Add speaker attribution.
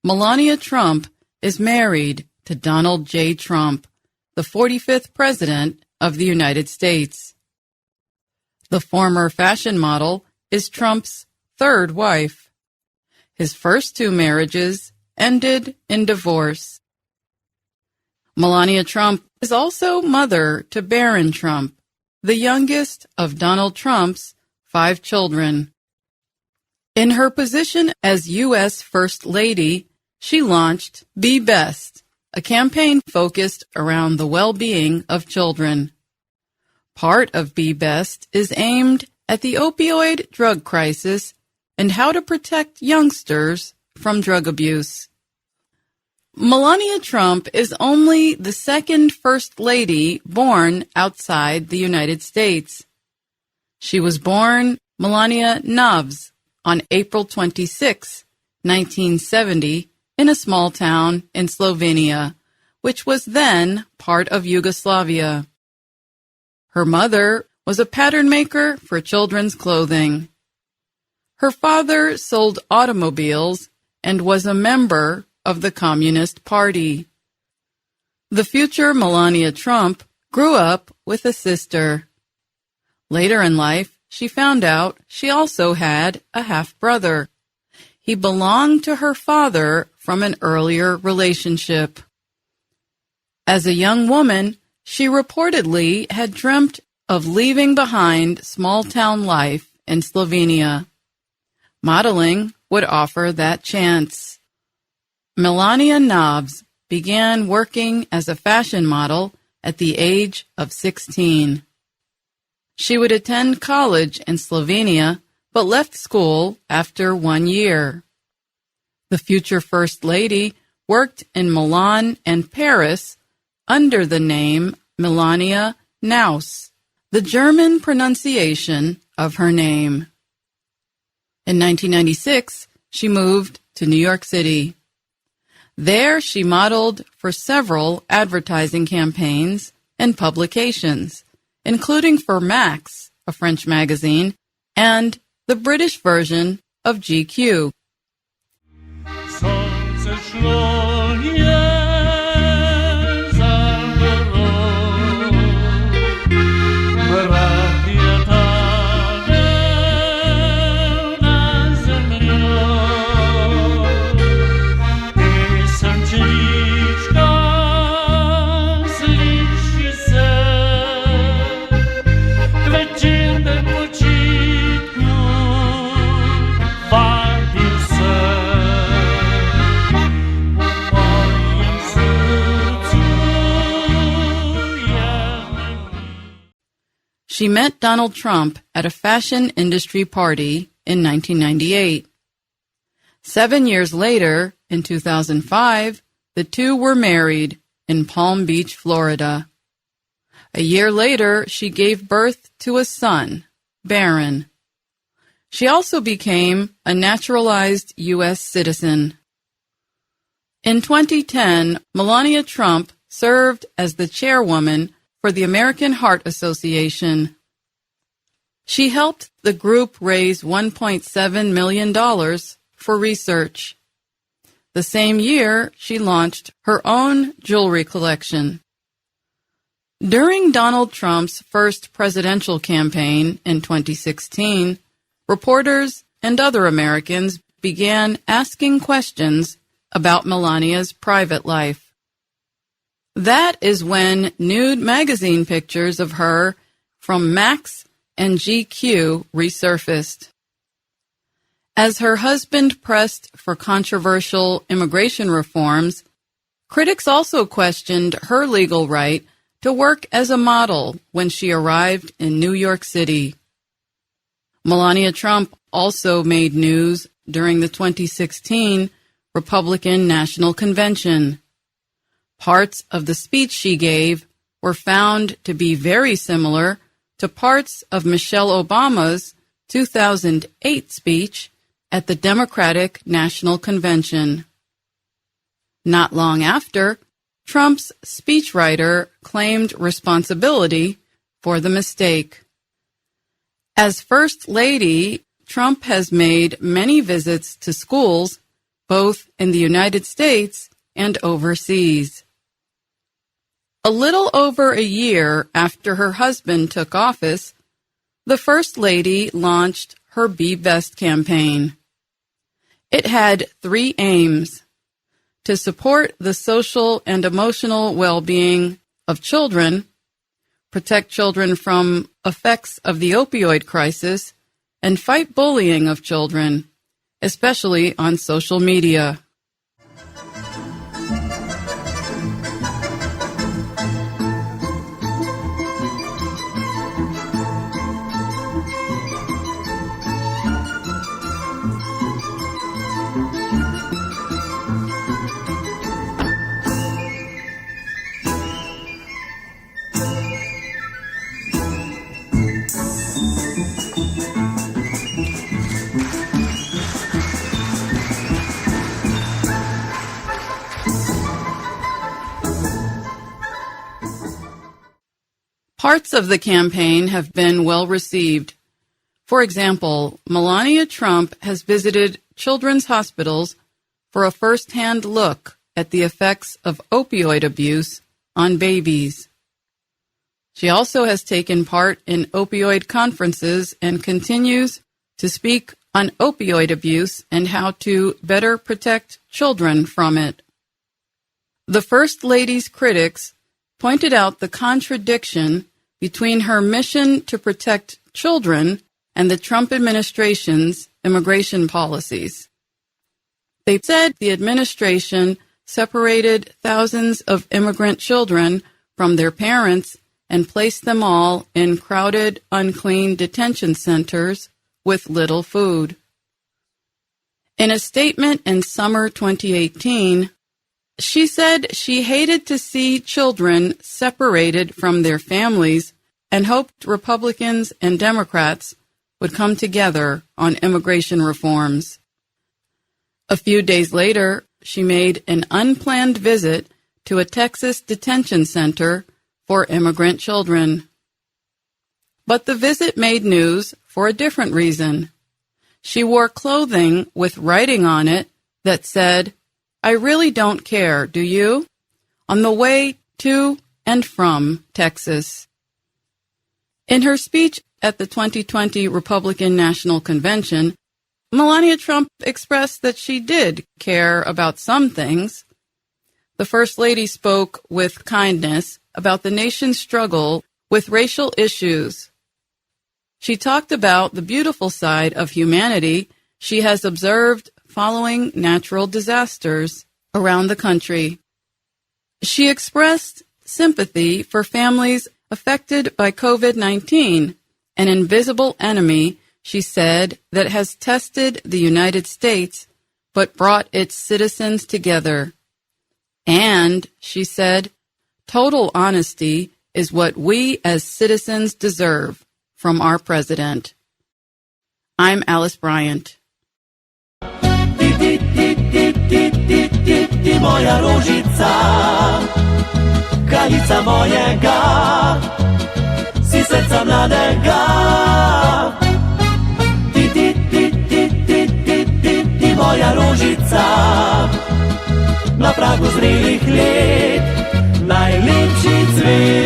Speaker 1: Melania Trump is married to Donald J. Trump, the 45th President of the United States. The former fashion model is Trump's third wife. His first two marriages ended in divorce. Melania Trump is also mother to Barron Trump, the youngest of Donald Trump's 5 children. In her position as U.S. First Lady, she launched Be Best, a campaign focused around the well-being of children. Part of Be Best is aimed at the opioid drug crisis and how to protect youngsters from drug abuse. Melania Trump is only the second First Lady born outside the United States. She was born Melania Navs on April 26, 1970, in a small town in Slovenia, which was then part of Yugoslavia. Her mother was a pattern maker for children's clothing. Her father sold automobiles and was a member of the Communist Party. The future Melania Trump grew up with a sister. Later in life, she found out she also had a half-brother. He belonged to her father from an earlier relationship. As a young woman, she reportedly had dreamt of leaving behind small-town life in Slovenia. Modeling would offer that chance. Melania Navs began working as a fashion model at the age of 16. She would attend college in Slovenia, but left school after 1 year. The future First Lady worked in Milan and Paris under the name Melania Naus, the German pronunciation of her name. In 1996, she moved to New York City. There she modeled for several advertising campaigns and publications, including for Max, a French magazine, and the British version of GQ. She met Donald Trump at a fashion industry party in 1998. 7 years later, in 2005, the two were married in Palm Beach, Florida. A year later, she gave birth to a son, Barron. She also became a naturalized U.S. citizen. In 2010, Melania Trump served as the chairwoman for the American Heart Association. She helped the group raise $1.7 million for research. The same year, she launched her own jewelry collection. During Donald Trump's first presidential campaign in 2016, reporters and other Americans began asking questions about Melania's private life. That is when nude magazine pictures of her from Max and GQ resurfaced. As her husband pressed for controversial immigration reforms, critics also questioned her legal right to work as a model when she arrived in New York City. Melania Trump also made news during the 2016 Republican National Convention. Parts of the speech she gave were found to be very similar to parts of Michelle Obama's 2008 speech at the Democratic National Convention. Not long after, Trump's speechwriter claimed responsibility for the mistake. As First Lady, Trump has made many visits to schools both in the United States and overseas. A little over a year after her husband took office, the First Lady launched her Be Best campaign. It had 3 aims: to support the social and emotional well-being of children, protect children from effects of the opioid crisis, and fight bullying of children, especially on social media. Parts of the campaign have been well received. For example, Melania Trump has visited children's hospitals for a first-hand look at the effects of opioid abuse on babies. She also has taken part in opioid conferences and continues to speak on opioid abuse and how to better protect children from it. The First Lady's critics pointed out the contradiction between her mission to protect children and the Trump administration's immigration policies. They said the administration separated thousands of immigrant children from their parents and placed them all in crowded, unclean detention centers with little food. In a statement in summer 2018, she said she hated to see children separated from their families and hoped Republicans and Democrats would come together on immigration reforms. A few days later, she made an unplanned visit to a Texas detention center for immigrant children. But the visit made news for a different reason. She wore clothing with writing on it that said, "I really don't care, do you?" on the way to and from Texas. In her speech at the 2020 Republican National Convention, Melania Trump expressed that she did care about some things. The First Lady spoke with kindness about the nation's struggle with racial issues. She talked about the beautiful side of humanity she has observed following natural disasters around the country. She expressed sympathy for families affected by COVID-19, an invisible enemy, she said, that has tested the United States but brought its citizens together. And, she said, total honesty is what we as citizens deserve from our president. I'm Alice Bryant.
Speaker 2: Ty moja róžica, kraljica mojega, si srca mladega. Ty moja róžica, na pragu zrelih let, najlepši cvet.